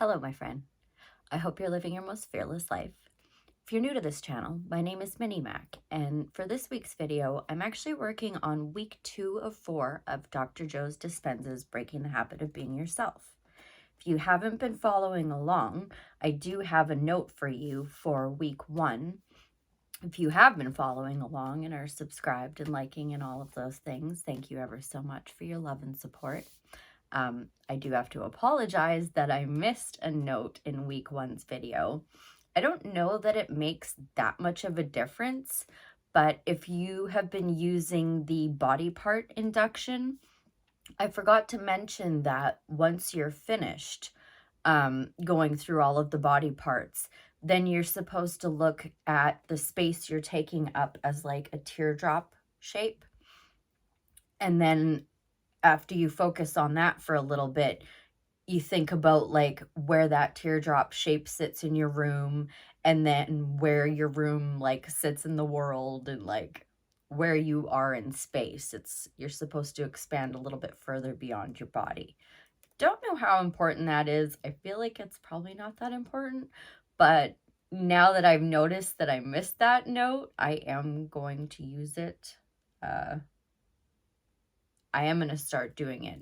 Hello, my friend. I hope you're living your most fearless life. If you're new to this channel, my name is Minimac, and for this week's video, I'm actually working on week 2 of 4 of Dr. Joe's Dispenza's Breaking the Habit of Being Yourself. If you haven't been following along, I do have a note for you for week 1. If you have been following along and are subscribed and liking and all of those things, thank you ever so much for your love and support. I do have to apologize that I missed a note in week 1's video. I don't know that it makes that much of a difference, but if you have been using the body part induction, I forgot to mention that once you're finished going through all of the body parts, then you're supposed to look at the space you're taking up as like a teardrop shape. And then after you focus on that for a little bit, you think about like where that teardrop shape sits in your room, and then where your room like sits in the world, and like where you are in space. You're supposed to expand a little bit further beyond your body. Don't know how important that is. I feel like it's probably not that important, but now that I've noticed that I missed that note, I am going to use it. I am going to start doing it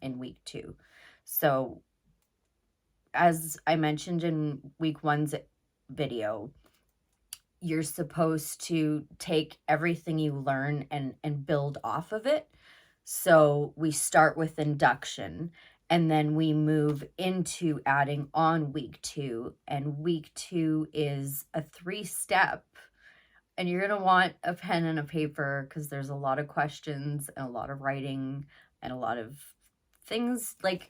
in week 2. So as I mentioned in week 1's video, you're supposed to take everything you learn and build off of it. So we start with induction, and then we move into adding on week 2. And week 2 is a 3-step. And you're going to want a pen and a paper because there's a lot of questions and a lot of writing and a lot of things. Like,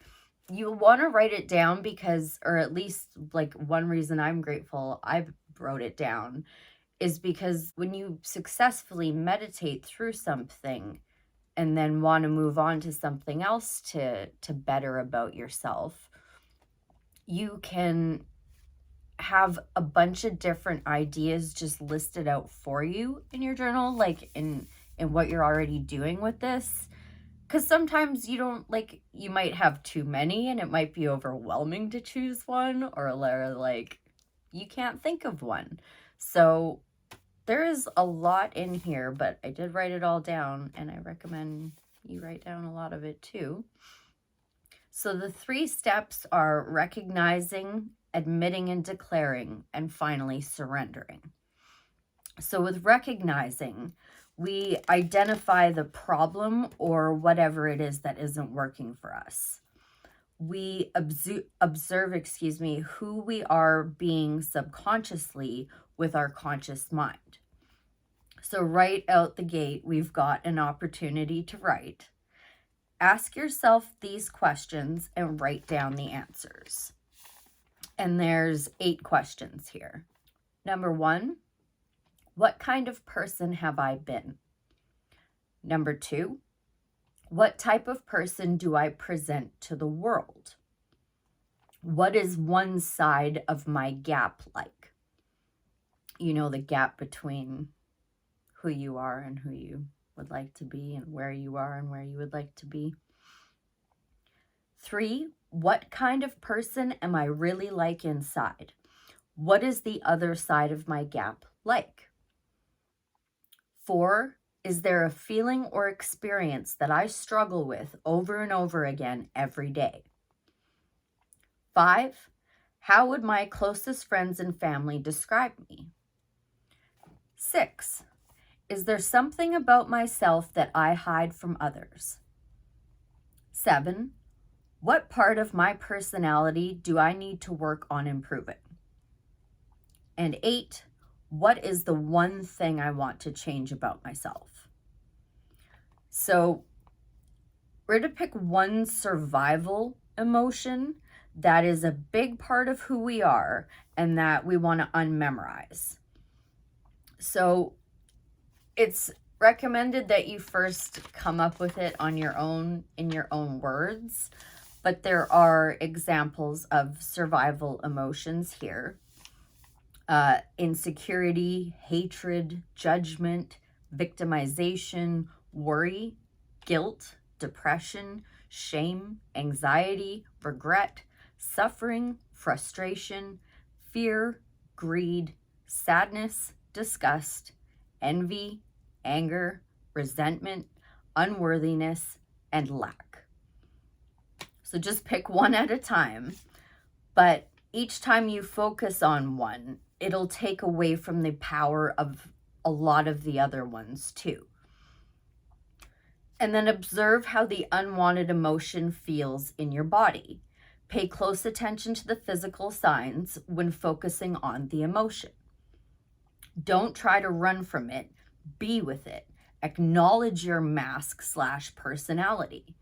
you want to write it down because, or at least like one reason I'm grateful I wrote it down is because when you successfully meditate through something and then want to move on to something else to better about yourself, you can have a bunch of different ideas just listed out for you in your journal, like in what you're already doing with this. Because sometimes you don't, like, you might have too many and it might be overwhelming to choose one, or like you can't think of one. So there is a lot in here, but I did write it all down, and I recommend you write down a lot of it too. So the 3 steps are recognizing, admitting and declaring, and finally surrendering. So with recognizing, we identify the problem or whatever it is that isn't working for us. We observe, who we are being subconsciously with our conscious mind. So right out the gate, we've got an opportunity to write. Ask yourself these questions and write down the answers. And there's 8 questions here. Number 1, what kind of person have I been? Number 2, what type of person do I present to the world? What is one side of my gap like? You know, the gap between who you are and who you would like to be, and where you are and where you would like to be. 3, what kind of person am I really like inside? What is the other side of my gap like? 4, is there a feeling or experience that I struggle with over and over again every day? 5, how would my closest friends and family describe me? 6, is there something about myself that I hide from others? 7, what part of my personality do I need to work on improving? And 8, what is the one thing I want to change about myself? So we're to pick one survival emotion that is a big part of who we are and that we want to unmemorize. So it's recommended that you first come up with it on your own, in your own words, but there are examples of survival emotions here. Insecurity, hatred, judgment, victimization, worry, guilt, depression, shame, anxiety, regret, suffering, frustration, fear, greed, sadness, disgust, envy, anger, resentment, unworthiness, and lack. So just pick one at a time, but each time you focus on one, it'll take away from the power of a lot of the other ones too. And then observe how the unwanted emotion feels in your body. Pay close attention to the physical signs when focusing on the emotion. Don't try to run from it. Be with it. Acknowledge your mask/personality.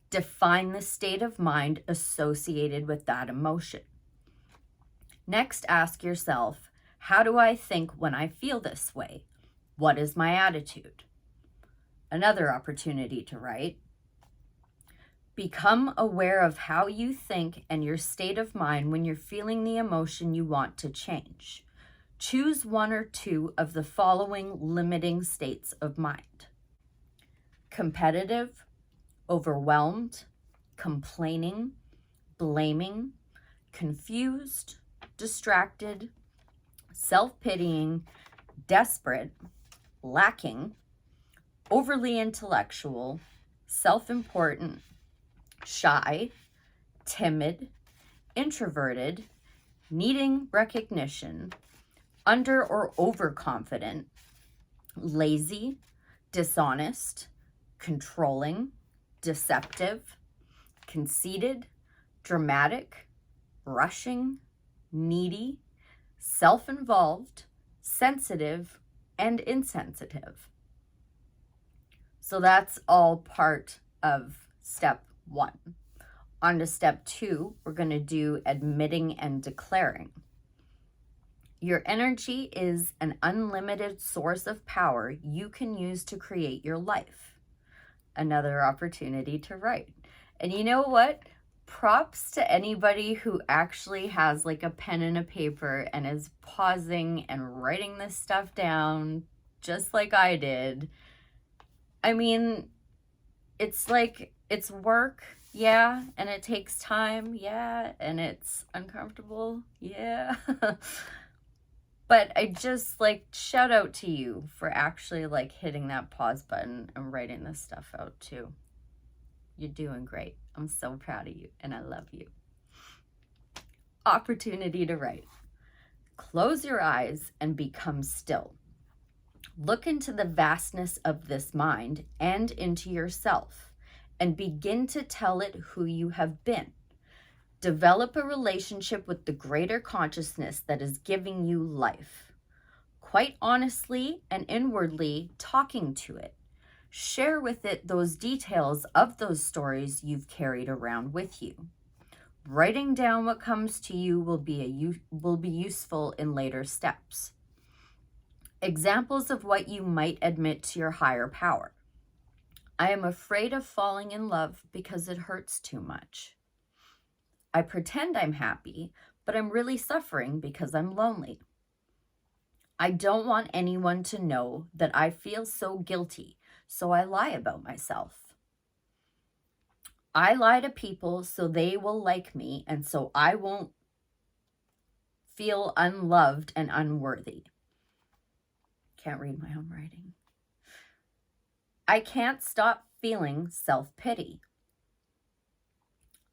Define the state of mind associated with that emotion. Next, ask yourself, how do I think when I feel this way? What is my attitude? Another opportunity to write. Become aware of how you think and your state of mind when you're feeling the emotion you want to change. Choose one or two of the following limiting states of mind: competitive, overwhelmed, complaining, blaming, confused, distracted, self-pitying, desperate, lacking, overly intellectual, self-important, shy, timid, introverted, needing recognition, under or overconfident, lazy, dishonest, controlling, deceptive, conceited, dramatic, rushing, needy, self-involved, sensitive, and insensitive. So that's all part of step 1. On to step 2, we're going to do admitting and declaring. Your energy is an unlimited source of power you can use to create your life. Another opportunity to write. And you know what? Props to anybody who actually has like a pen and a paper and is pausing and writing this stuff down just like I did. I mean, it's like, it's work, yeah, and it takes time, yeah, and it's uncomfortable, yeah. But I just like shout out to you for actually like hitting that pause button and writing this stuff out too. You're doing great. I'm so proud of you and I love you. Opportunity to write. Close your eyes and become still. Look into the vastness of this mind and into yourself and begin to tell it who you have been. Develop a relationship with the greater consciousness that is giving you life. Quite honestly and inwardly talking to it. Share with it those details of those stories you've carried around with you. Writing down what comes to you will be useful in later steps. Examples of what you might admit to your higher power. I am afraid of falling in love because it hurts too much. I pretend I'm happy, but I'm really suffering because I'm lonely. I don't want anyone to know that I feel so guilty, so I lie about myself. I lie to people so they will like me and so I won't feel unloved and unworthy. Can't read my own writing. I can't stop feeling self-pity.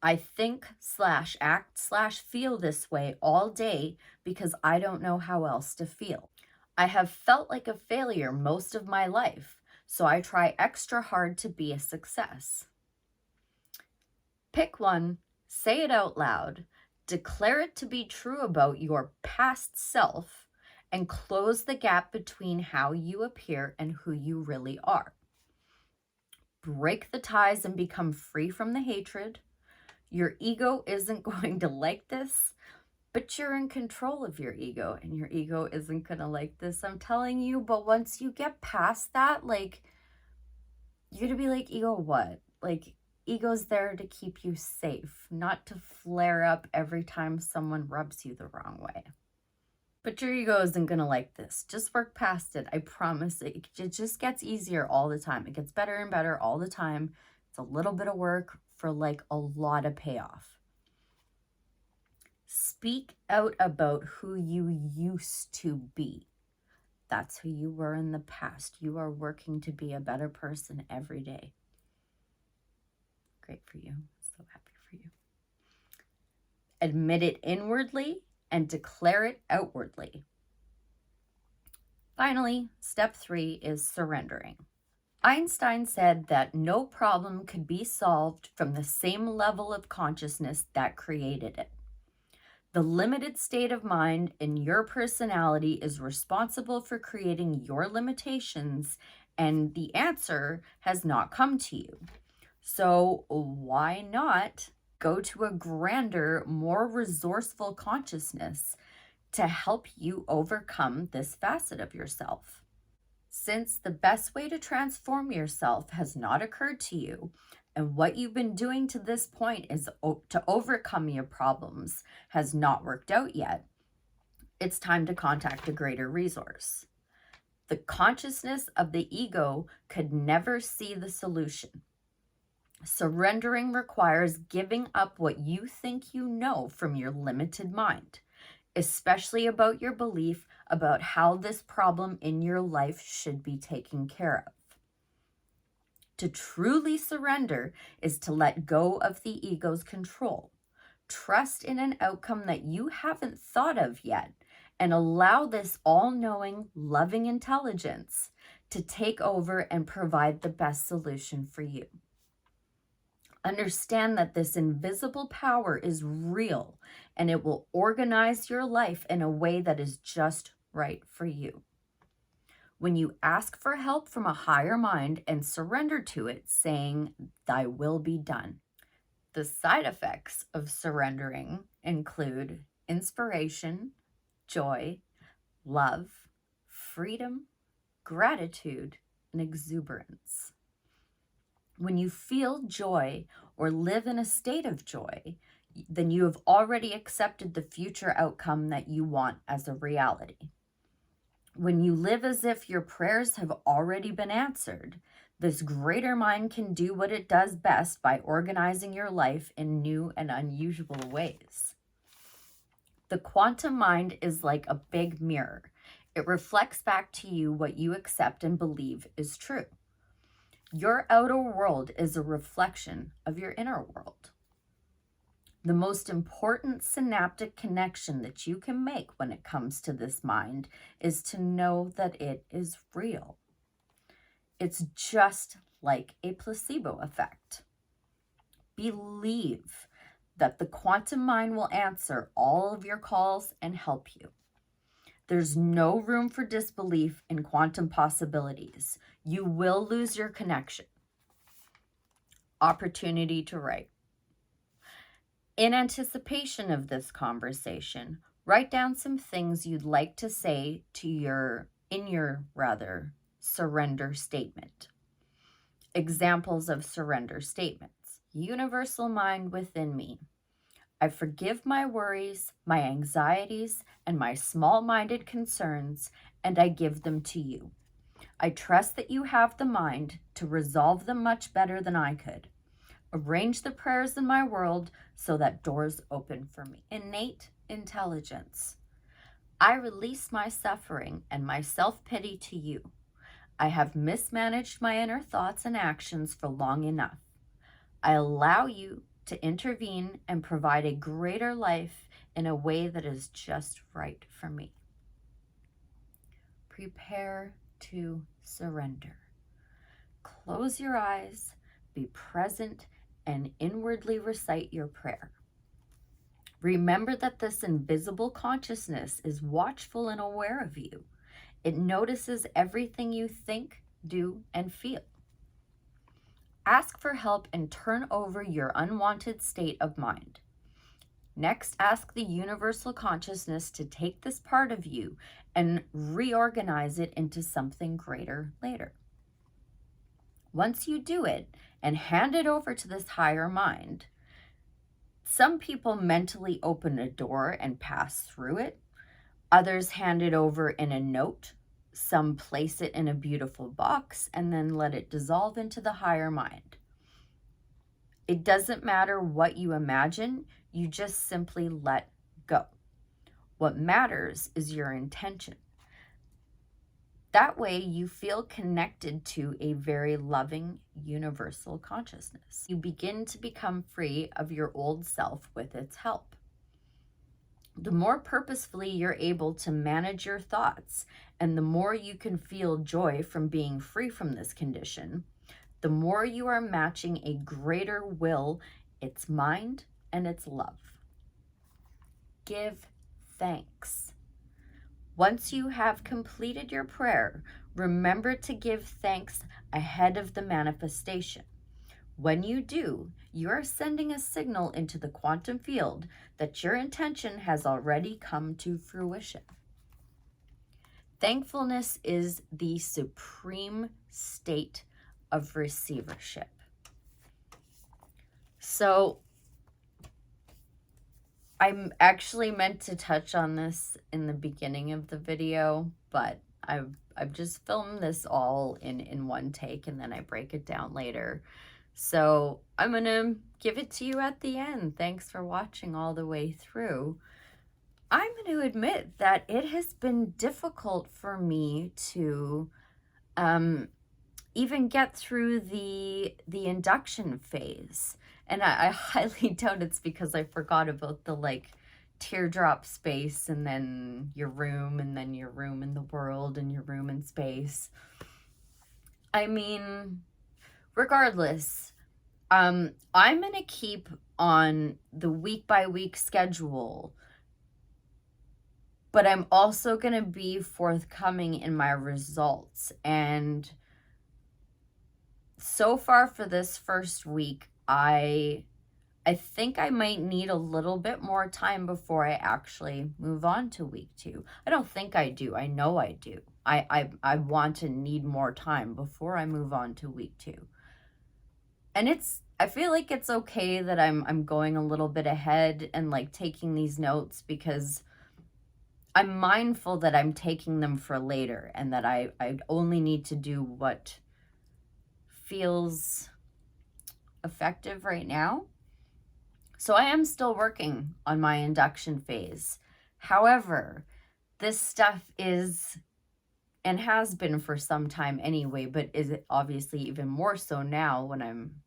I think/act/feel this way all day because I don't know how else to feel. I have felt like a failure most of my life, so I try extra hard to be a success. Pick one, say it out loud, declare it to be true about your past self, and close the gap between how you appear and who you really are. Break the ties and become free from the hatred. Your ego isn't going to like this, but you're in control of your ego, and your ego isn't going to like this, I'm telling you. But once you get past that, like, you're going to be like, ego what? Like, ego's there to keep you safe, not to flare up every time someone rubs you the wrong way. But your ego isn't going to like this. Just work past it. I promise. It just gets easier all the time. It gets better and better all the time. It's a little bit of work for like a lot of payoff. Speak out about who you used to be. That's who you were in the past. You are working to be a better person every day. Great for you. So happy for you. Admit it inwardly and declare it outwardly. Finally, step 3 is surrendering. Einstein said that no problem could be solved from the same level of consciousness that created it. The limited state of mind in your personality is responsible for creating your limitations, and the answer has not come to you. So why not go to a grander, more resourceful consciousness to help you overcome this facet of yourself? Since the best way to transform yourself has not occurred to you, and what you've been doing to this point is to overcome your problems has not worked out yet, it's time to contact a greater resource. The consciousness of the ego could never see the solution. Surrendering requires giving up what you think you know from your limited mind, especially about your belief about how this problem in your life should be taken care of. To truly surrender is to let go of the ego's control, trust in an outcome that you haven't thought of yet, and allow this all-knowing, loving intelligence to take over and provide the best solution for you. Understand that this invisible power is real, and it will organize your life in a way that is just right for you. When you ask for help from a higher mind and surrender to it, saying, "Thy will be done." The side effects of surrendering include inspiration, joy, love, freedom, gratitude, and exuberance. When you feel joy or live in a state of joy, then you have already accepted the future outcome that you want as a reality. When you live as if your prayers have already been answered, this greater mind can do what it does best by organizing your life in new and unusual ways. The quantum mind is like a big mirror. It reflects back to you what you accept and believe is true. Your outer world is a reflection of your inner world. The most important synaptic connection that you can make when it comes to this mind is to know that it is real. It's just like a placebo effect. Believe that the quantum mind will answer all of your calls and help you. There's no room for disbelief in quantum possibilities. You will lose your connection. Opportunity to write. In anticipation of this conversation, write down some things you'd like to say to your surrender statement. Examples of surrender statements. Universal mind within me. I forgive my worries, my anxieties, and my small-minded concerns, and I give them to you. I trust that you have the mind to resolve them much better than I could. Arrange the prayers in my world so that doors open for me. Innate intelligence. I release my suffering and my self-pity to you. I have mismanaged my inner thoughts and actions for long enough. I allow you to intervene and provide a greater life in a way that is just right for me. Prepare to surrender. Close your eyes, be present, and inwardly recite your prayer. Remember that this invisible consciousness is watchful and aware of you. It notices everything you think, do, and feel. Ask for help and turn over your unwanted state of mind. Next, ask the universal consciousness to take this part of you and reorganize it into something greater later. Once you do it and hand it over to this higher mind, some people mentally open a door and pass through it. Others hand it over in a note. Some place it in a beautiful box and then let it dissolve into the higher mind. It doesn't matter what you imagine, you just simply let go. What matters is your intention. That way you feel connected to a very loving universal consciousness. You begin to become free of your old self with its help. The more purposefully you're able to manage your thoughts, and the more you can feel joy from being free from this condition, the more you are matching a greater will, its mind, and its love. Give thanks. Once you have completed your prayer, remember to give thanks ahead of the manifestation. When you do, you are sending a signal into the quantum field that your intention has already come to fruition. Thankfulness is the supreme state of receivership. So, I'm actually meant to touch on this in the beginning of the video, but I've just filmed this all in one take, and then I break it down later. So I'm gonna give it to you at the end. Thanks for watching all the way through. I'm going to admit that it has been difficult for me to even get through the induction phase. And I highly doubt it's because I forgot about the like teardrop space, and then your room, and then your room in the world, and your room in space. I mean, regardless, I'm going to keep on the week by week schedule, but I'm also going to be forthcoming in my results. And so far for this first week, I think I might need a little bit more time before I actually move on to week 2. I don't think I do. I know I do. I want to need more time before I move on to week 2. And I feel like it's okay that I'm going a little bit ahead and like taking these notes, because I'm mindful that I'm taking them for later, and that I only need to do what feels effective right now. So I am still working on my induction phase. However, this stuff is, and has been for some time anyway, but is obviously even more so now when I'm,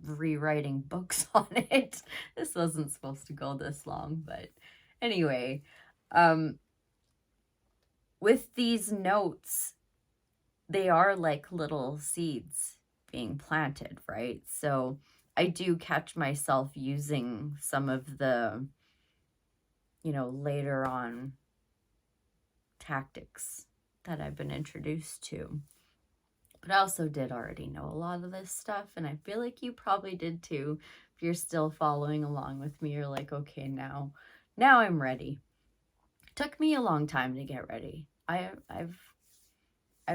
rewriting books on it. This wasn't supposed to go this long, but anyway, with these notes, they are like little seeds being planted, right? So I do catch myself using some of the, later on tactics that I've been introduced to. But I also did already know a lot of this stuff, and I feel like you probably did too. If you're still following along with me, you're like, okay, now I'm ready. It took me a long time to get ready. I've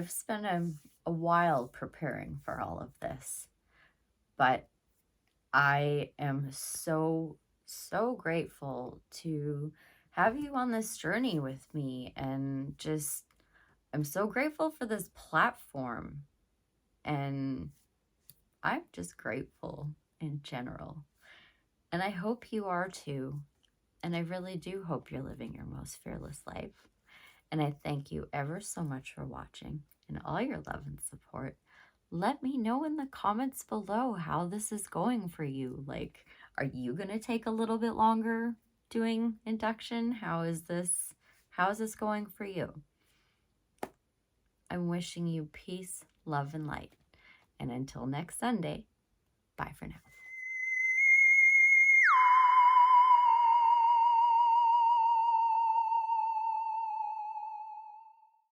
spent a while preparing for all of this, but I am so grateful to have you on this journey with me, and just I'm so grateful for this platform, and I'm just grateful in general. And I hope you are too. And I really do hope you're living your most fearless life. And I thank you ever so much for watching and all your love and support. Let me know in the comments below how this is going for you. Like, are you going to take a little bit longer doing induction? How is this going for you? I'm wishing you peace, love, and light. And until next Sunday, bye for now.